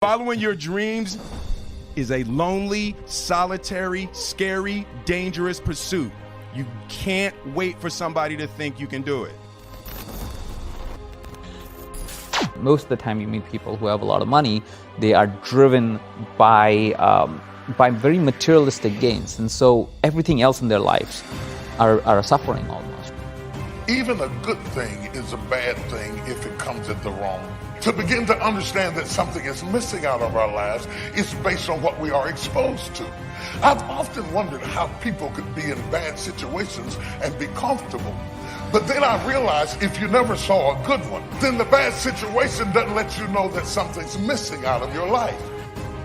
Following your dreams is a lonely, solitary, scary, dangerous pursuit. You can't wait for somebody to think you can do it. Most of the time you meet people who have a lot of money, they are driven by very materialistic gains. And so everything else in their lives are suffering almost. Even a good thing is a bad thing if it comes at the wrong. To begin to understand that something is missing out of our lives is based on what we are exposed to. I've often wondered how people could be in bad situations and be comfortable. But then I realized if you never saw a good one, then the bad situation doesn't let you know that something's missing out of your life.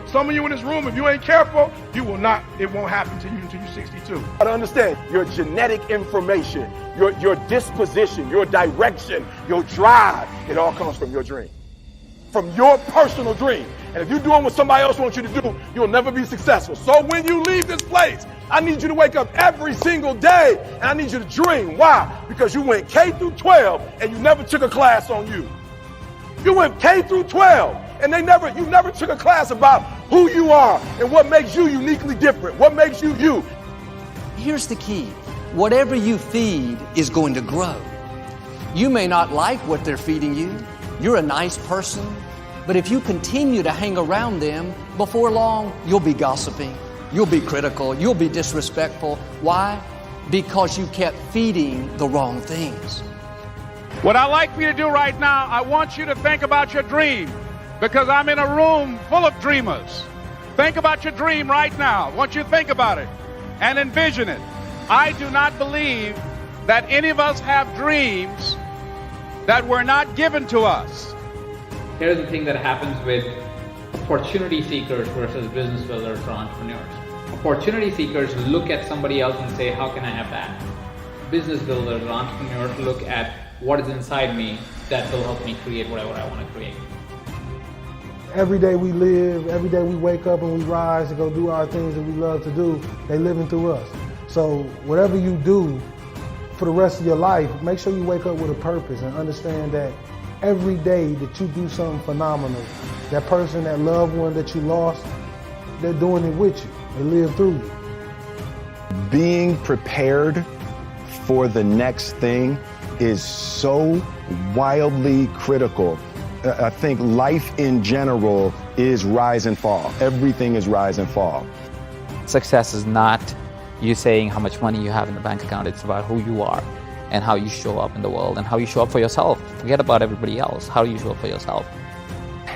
Some of you in this room, if you ain't careful, it won't happen to you until you're 62. You gotta understand, your genetic information, your disposition, your direction, your drive, it all comes from your dream. From your personal dream. And if you're doing what somebody else wants you to do, you'll never be successful. So when you leave this place, I need you to wake up every single day and I need you to dream. Why? Because you went K through 12 and you never took a class on you. You went K through 12 and you never took a class about who you are and what makes you uniquely different, what makes you you. Here's the key. Whatever you feed is going to grow. You may not like what they're feeding you. You're a nice person, but if you continue to hang around them, before long, you'll be gossiping, you'll be critical, you'll be disrespectful. Why? Because you kept feeding the wrong things. What I'd like for you to do right now, I want you to think about your dream, because I'm in a room full of dreamers. Think about your dream right now. I want you to think about it and envision it. I do not believe that any of us have dreams that were not given to us. Here's the thing that happens with opportunity seekers versus business builders or entrepreneurs. Opportunity seekers look at somebody else and say, how can I have that? Business builders or entrepreneurs look at what is inside me that will help me create whatever I want to create. Every day we live, every day we wake up and we rise to go do our things that we love to do, they living through us. So whatever you do for the rest of your life, make sure you wake up with a purpose and understand that every day that you do something phenomenal, that person, that loved one that you lost, they're doing it with you. They live through you. Being prepared for the next thing is so wildly critical. I think life in general is rise and fall. Everything is rise and fall. Success is not you saying how much money you have in the bank account. It's about who you are and how you show up in the world and how you show up for yourself. Forget about everybody else. How do you show up for yourself?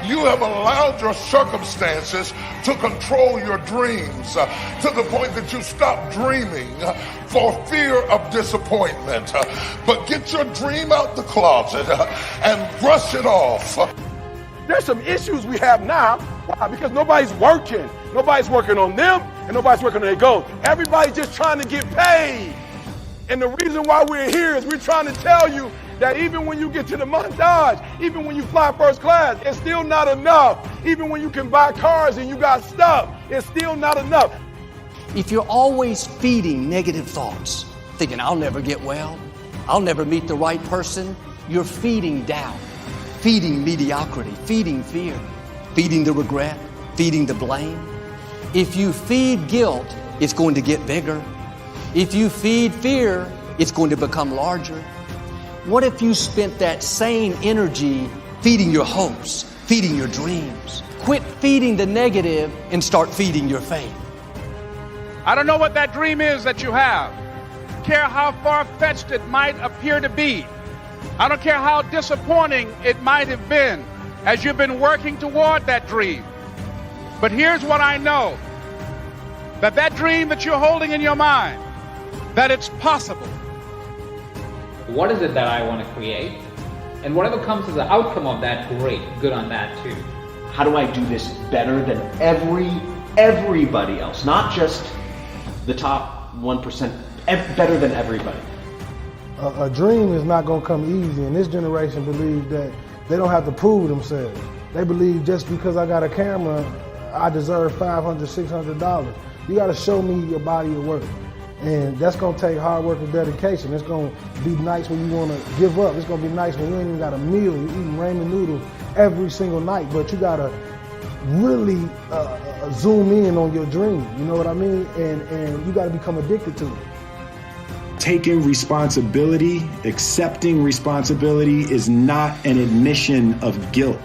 You have allowed your circumstances to control your dreams to the point that you stop dreaming for fear of disappointment. But get your dream out the closet and brush it off. There's some issues we have now. Why? Because nobody's working. Nobody's working on them and nobody's working on their goals. Everybody's just trying to get paid. And the reason why we're here is we're trying to tell you that even when you get to the montage, even when you fly first class, it's still not enough. Even when you can buy cars and you got stuff, it's still not enough. If you're always feeding negative thoughts, thinking I'll never get well, I'll never meet the right person, you're feeding doubt, feeding mediocrity, feeding fear, feeding the regret, feeding the blame. If you feed guilt, it's going to get bigger. If you feed fear, it's going to become larger. What if you spent that same energy feeding your hopes, feeding your dreams? Quit feeding the negative and start feeding your faith. I don't know what that dream is that you have. I don't care how far-fetched it might appear to be. I don't care how disappointing it might have been as you've been working toward that dream. But here's what I know, that dream that you're holding in your mind, that it's possible. What is it that I want to create? And whatever comes as an outcome of that, great, good on that too. How do I do this better than everybody else? Not just the top 1%, better than everybody. A dream is not going to come easy, and this generation believes that they don't have to prove themselves. They believe just because I got a camera, I deserve $500, $600. You got to show me your body of work. And that's going to take hard work and dedication. It's going to be nights when you want to give up. It's going to be nights when you ain't even got a meal. You're eating ramen noodles every single night. But you got to really zoom in on your dream. You know what I mean? And you got to become addicted to it. Taking responsibility, accepting responsibility is not an admission of guilt.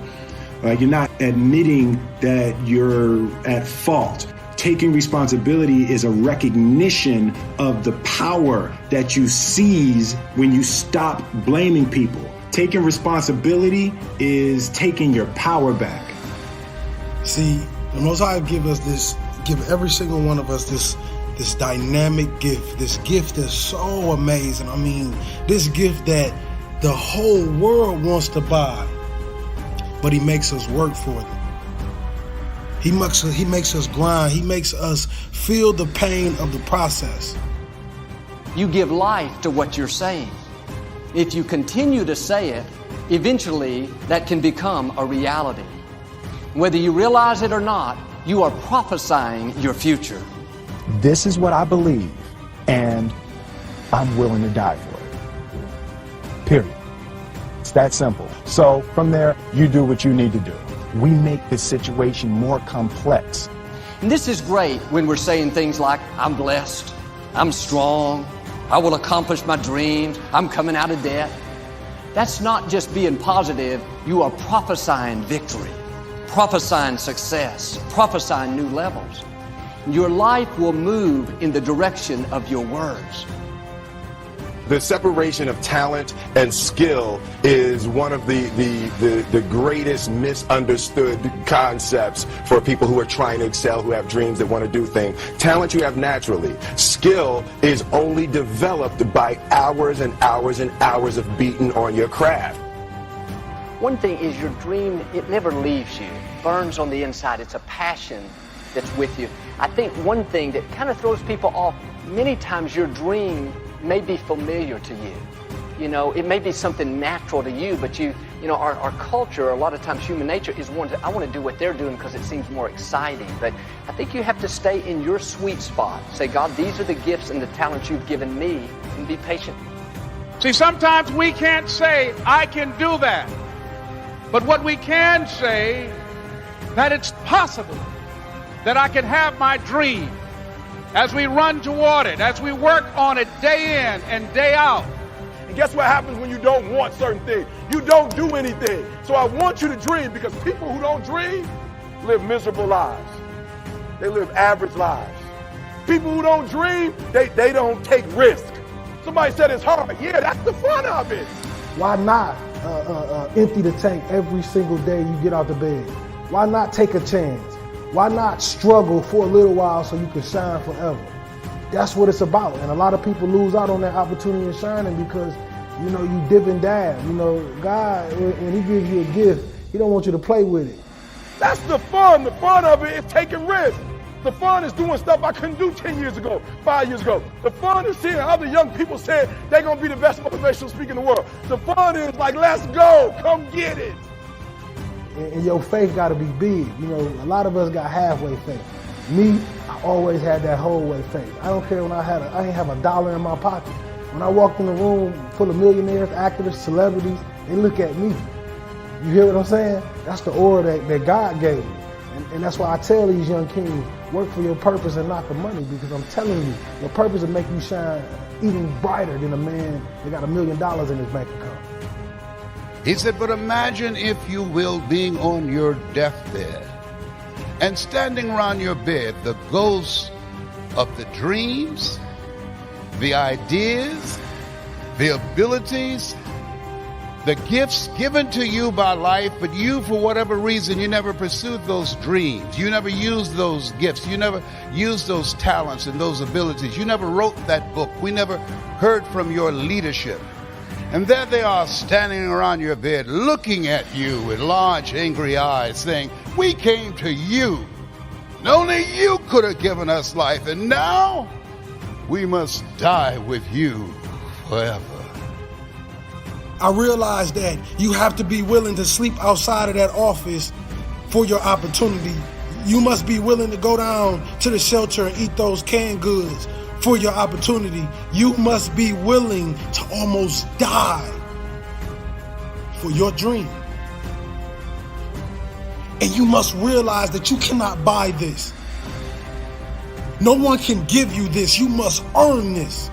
You're not admitting that you're at fault. Taking responsibility is a recognition of the power that you seize when you stop blaming people. Taking responsibility is taking your power back. See, the Most High give every single one of us this dynamic gift, this gift that's so amazing. I mean, this gift that the whole world wants to buy, but he makes us work for them. He makes us grind. He makes us feel the pain of the process. You give life to what you're saying. If you continue to say it, eventually that can become a reality. Whether you realize it or not, you are prophesying your future. This is what I believe, and I'm willing to die for it. Period. It's that simple. So from there, you do what you need to do. We make this situation more complex. And this is great when we're saying things like, I'm blessed, I'm strong, I will accomplish my dreams, I'm coming out of debt. That's not just being positive, you are prophesying victory, prophesying success, prophesying new levels. Your life will move in the direction of your words. The separation of talent and skill is one of the greatest misunderstood concepts for people who are trying to excel, who have dreams, that want to do things. Talent you have naturally. Skill is only developed by hours and hours and hours of beating on your craft. One thing is your dream, it never leaves you. It burns on the inside. It's a passion that's with you. I think one thing that kind of throws people off, many times your dream may be familiar to you. You know, it may be something natural to you, but you know, our culture, a lot of times human nature is I want to do what they're doing because it seems more exciting. But I think you have to stay in your sweet spot. Say, God, these are the gifts and the talents you've given me, and be patient. See, sometimes we can't say, I can do that. But what we can say, that it's possible that I can have my dream as we run toward it, as we work on it day in and day out. And guess what happens when you don't want certain things? You don't do anything. So I want you to dream, because people who don't dream live miserable lives. They live average lives. People who don't dream, they don't take risk. Somebody said it's hard. Yeah, that's the fun of it. Why not empty the tank every single day you get out of bed? Why not take a chance? Why not struggle for a little while so you can shine forever? That's what it's about. And a lot of people lose out on that opportunity of shining because, you know, you dip and dab. You know, God, when he gives you a gift, he don't want you to play with it. That's the fun. The fun of it is taking risks. The fun is doing stuff I couldn't do 10 years ago, 5 years ago. The fun is seeing other young people say they're going to be the best motivational speaker in the world. The fun is like, let's go, come get it. And your faith got to be big. You know, a lot of us got halfway faith. Me, I always had that whole way faith. I don't care when I ain't have $1 in my pocket. When I walked in the room full of millionaires, actors, celebrities, they look at me. You hear what I'm saying? That's the aura that God gave me. And that's why I tell these young kings, work for your purpose and not the money, because I'm telling you, your purpose will make you shine even brighter than a man that got $1 million in his bank account. He said, but imagine, if you will, being on your deathbed and standing around your bed, the ghosts of the dreams, the ideas, the abilities, the gifts given to you by life, but you, for whatever reason, you never pursued those dreams. You never used those gifts. You never used those talents and those abilities. You never wrote that book. We never heard from your leadership. And there they are, standing around your bed, looking at you with large, angry eyes, saying, we came to you, and only you could have given us life, and now we must die with you forever. I realized that you have to be willing to sleep outside of that office for your opportunity. You must be willing to go down to the shelter and eat those canned goods for your opportunity. You must be willing to almost die for your dream. And you must realize that you cannot buy this. No one can give you this. You must earn this.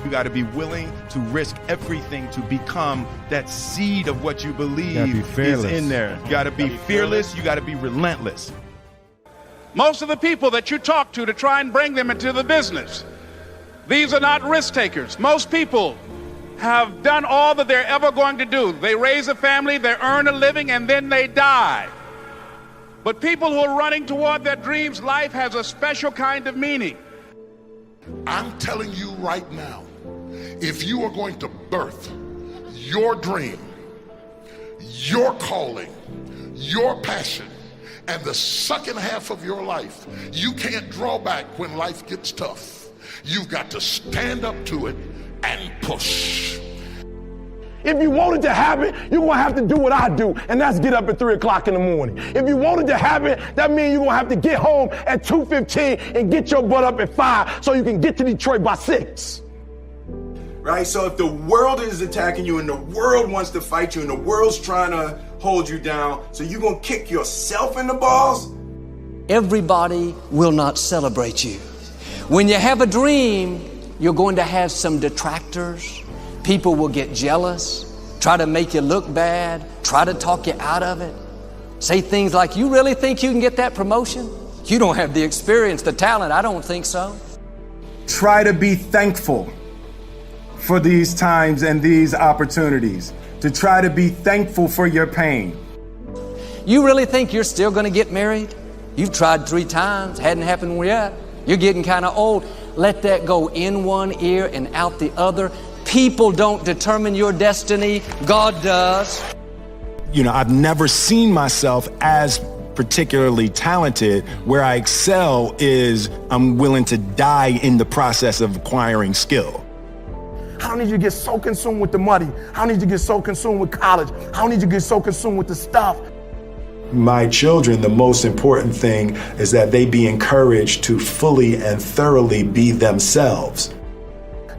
You got to be willing to risk everything to become that seed of what you believe is in there. You got to be fearless. You got to be relentless. Most of the people that you talk to try and bring them into the business, these are not risk takers. Most people have done all that they're ever going to do. They raise a family, they earn a living, and then they die. But people who are running toward their dreams, life has a special kind of meaning. I'm telling you right now, if you are going to birth your dream, your calling, your passion, and the second half of your life, you can't draw back when life gets tough. You've got to stand up to it and push. If you want it to happen, you're going to have to do what I do, and that's get up at 3 o'clock in the morning. If you want it to happen, that means you're going to have to get home at 2:15 and get your butt up at 5 so you can get to Detroit by 6. Right? So if the world is attacking you and the world wants to fight you and the world's trying to hold you down, so you're going to kick yourself in the balls? Everybody will not celebrate you. When you have a dream, you're going to have some detractors. People will get jealous, try to make you look bad, try to talk you out of it. Say things like, you really think you can get that promotion? You don't have the experience, the talent. I don't think so. Try to be thankful for these times and these opportunities. To try to be thankful for your pain. You really think you're still going to get married? You've tried 3 times, hadn't happened yet. You're getting kind of old. Let that go in one ear and out the other. People don't determine your destiny. God does. You know, I've never seen myself as particularly talented. Where I excel is I'm willing to die in the process of acquiring skill. I don't need you to get so consumed with the money. I don't need you to get so consumed with college. I don't need you to get so consumed with the stuff. My children, the most important thing is that they be encouraged to fully and thoroughly be themselves.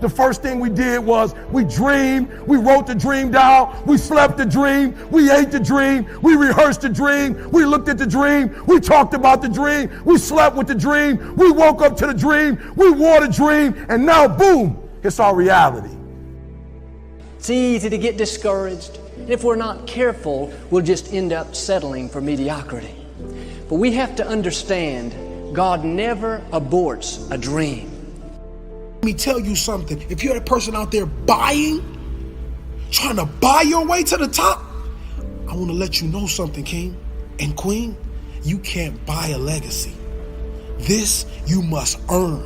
The first thing we did was we dreamed, we wrote the dream down, we slept the dream, we ate the dream, we rehearsed the dream, we looked at the dream, we talked about the dream, we slept with the dream, we woke up to the dream, we wore the dream, and now boom, it's our reality. It's easy to get discouraged. And if we're not careful, we'll just end up settling for mediocrity. But we have to understand, God never aborts a dream. Let me tell you something. If you're the person out there trying to buy your way to the top, I want to let you know something, King and Queen. You can't buy a legacy. This you must earn.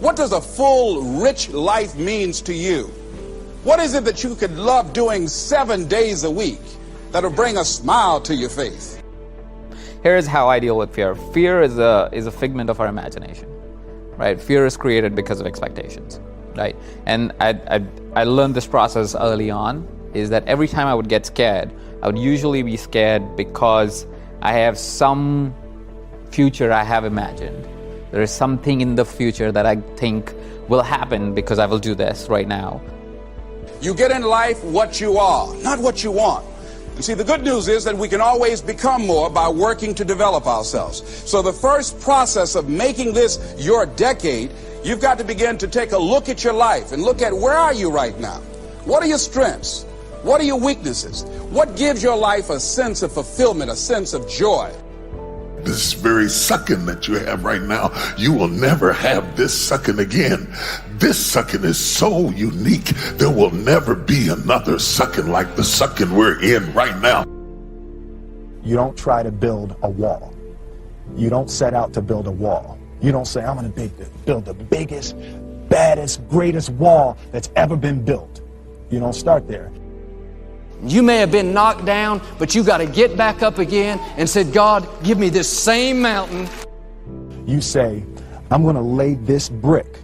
What does a full, rich life means to you? What is it that you could love doing 7 days a week that'll bring a smile to your face? Here's how I deal with fear. Fear is a figment of our imagination, right? Fear is created because of expectations, right? And I learned this process early on, is that every time I would get scared, I would usually be scared because I have some future I have imagined. There is something in the future that I think will happen because I will do this right now. You get in life what you are, not what you want. And see, the good news is that we can always become more by working to develop ourselves. So the first process of making this your decade, you've got to begin to take a look at your life and look at where are you right now? What are your strengths? What are your weaknesses? What gives your life a sense of fulfillment, a sense of joy? This very second that you have right now, you will never have this second again. This second is so unique. There will never be another second like the second we're in right now. You don't try to build a wall. You don't set out to build a wall. You don't say, I'm going to build the biggest, baddest, greatest wall that's ever been built. You don't start there. You may have been knocked down, but you got to get back up again and said, God, give me this same mountain. You say, I'm going to lay this brick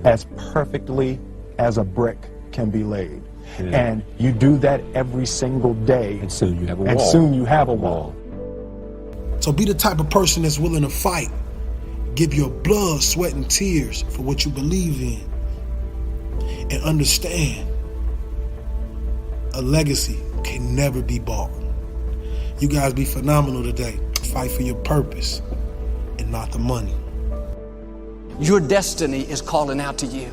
as perfectly as a brick can be laid. And you do that every single day. And soon you have a wall. And soon you have a wall. So be the type of person that's willing to fight. Give your blood, sweat, and tears for what you believe in. And understand, a legacy can never be bought. You guys be phenomenal today. Fight for your purpose and not the money. Your destiny is calling out to you.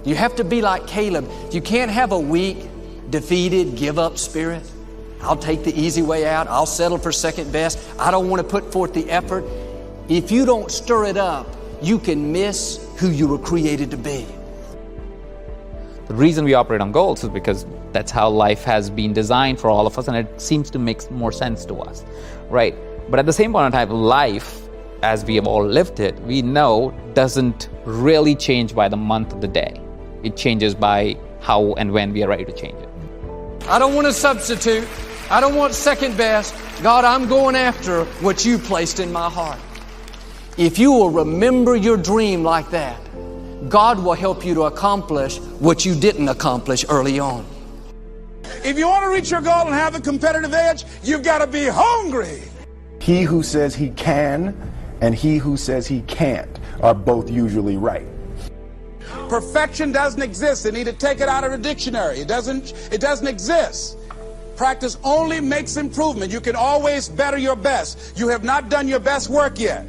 You have to be like Caleb. You can't have a weak, defeated, give up spirit. I'll take the easy way out. I'll settle for second best. I don't want to put forth the effort. If you don't stir it up, you can miss who you were created to be. The reason we operate on goals is because that's how life has been designed for all of us, and it seems to make more sense to us, right? But at the same point in time, life, as we have all lived it, we know doesn't really change by the month of the day. It changes by how and when we are ready to change it. I don't want to substitute. I don't want second best. God, I'm going after what you placed in my heart. If you will remember your dream like that, God will help you to accomplish what you didn't accomplish early on. If you want to reach your goal and have a competitive edge, you've got to be hungry. He who says he can and he who says he can't are both usually right. Perfection doesn't exist. They need to take it out of the dictionary. It doesn't exist. Practice only makes improvement. You can always better your best. You have not done your best work yet.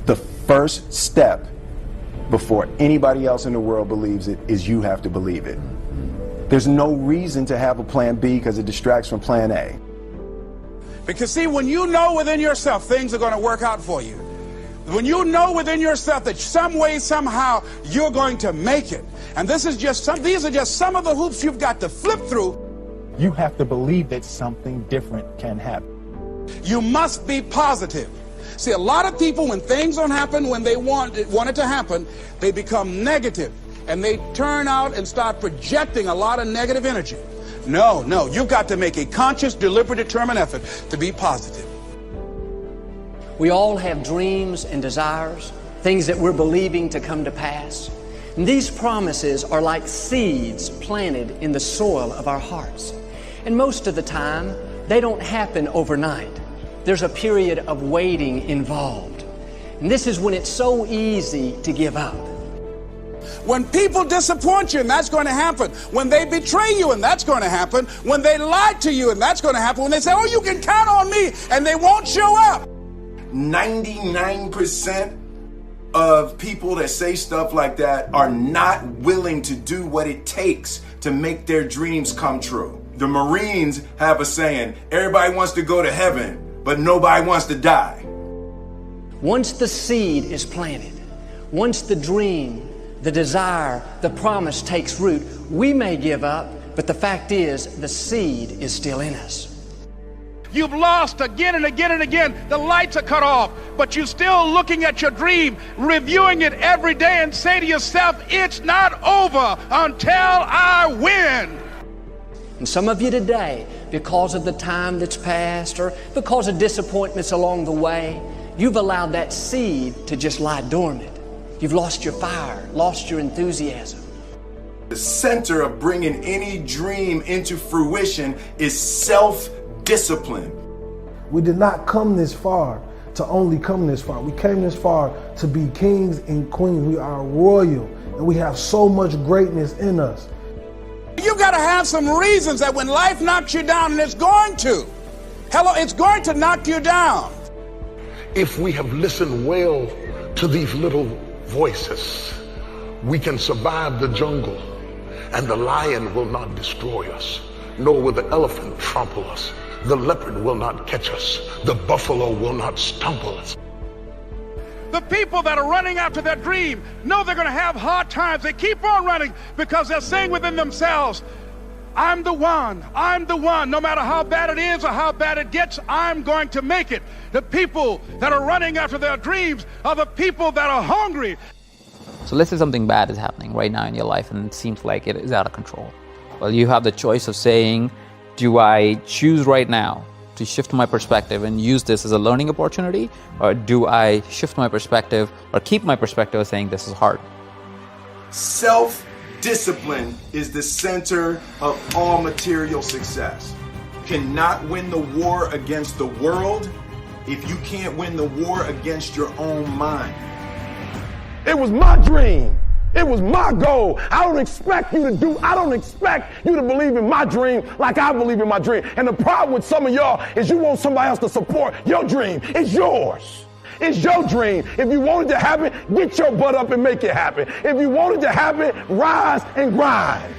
The first step before anybody else in the world believes it is you have to believe it. There's no reason to have a plan B because it distracts from plan A. Because see, when you know within yourself things are going to work out for you, when you know within yourself that some way, somehow, you're going to make it, and these are just some of the hoops you've got to flip through. You have to believe that something different can happen. You must be positive. See, a lot of people, when things don't happen when they want it to happen, they become negative, and they turn out and start projecting a lot of negative energy. No, you've got to make a conscious, deliberate, determined effort to be positive. We all have dreams and desires, things that we're believing to come to pass. And these promises are like seeds planted in the soil of our hearts. And most of the time, they don't happen overnight. There's a period of waiting involved. And this is when it's so easy to give up. When people disappoint you, and that's going to happen. When they betray you, and that's going to happen. When they lie to you, and that's going to happen. When they say, oh, you can count on me, and they won't show up. 99% of people that say stuff like that are not willing to do what it takes to make their dreams come true. The Marines have a saying, everybody wants to go to heaven, but nobody wants to die. Once the seed is planted, once the dream, the desire, the promise takes root, we may give up, but the fact is the seed is still in us. You've lost again and again and again. The lights are cut off, but you're still looking at your dream, reviewing it every day, and say to yourself, it's not over until I win. And some of you today, because of the time that's passed or because of disappointments along the way, you've allowed that seed to just lie dormant. You've lost your fire, lost your enthusiasm. The center of bringing any dream into fruition is self-discipline. We did not come this far to only come this far. We came this far to be kings and queens. We are royal, and we have so much greatness in us. You've got to have some reasons that when life knocks you down, and it's going to, it's going to knock you down. If we have listened well to these little voices, we can survive the jungle, and the lion will not destroy us, nor will the elephant trample us. The leopard will not catch us. The buffalo will not stumble us. The people that are running after their dream know they're going to have hard times. They keep on running because they're saying within themselves, I'm the one, no matter how bad it is or how bad it gets, I'm going to make it. The people that are running after their dreams are the people that are hungry. So let's say something bad is happening right now in your life and it seems like it is out of control. Well, you have the choice of saying, do I choose right now to shift my perspective and use this as a learning opportunity, or do I shift my perspective or keep my perspective of saying this is hard? Self-discipline is the center of all material success. You cannot win the war against the world if you can't win the war against your own mind. It was my dream It was my goal. I don't expect you to believe in my dream like I believe in my dream. And the problem with some of y'all is you want somebody else to support your dream. It's yours. It's your dream. If you want it to happen, get your butt up and make it happen. If you want it to happen, rise and grind.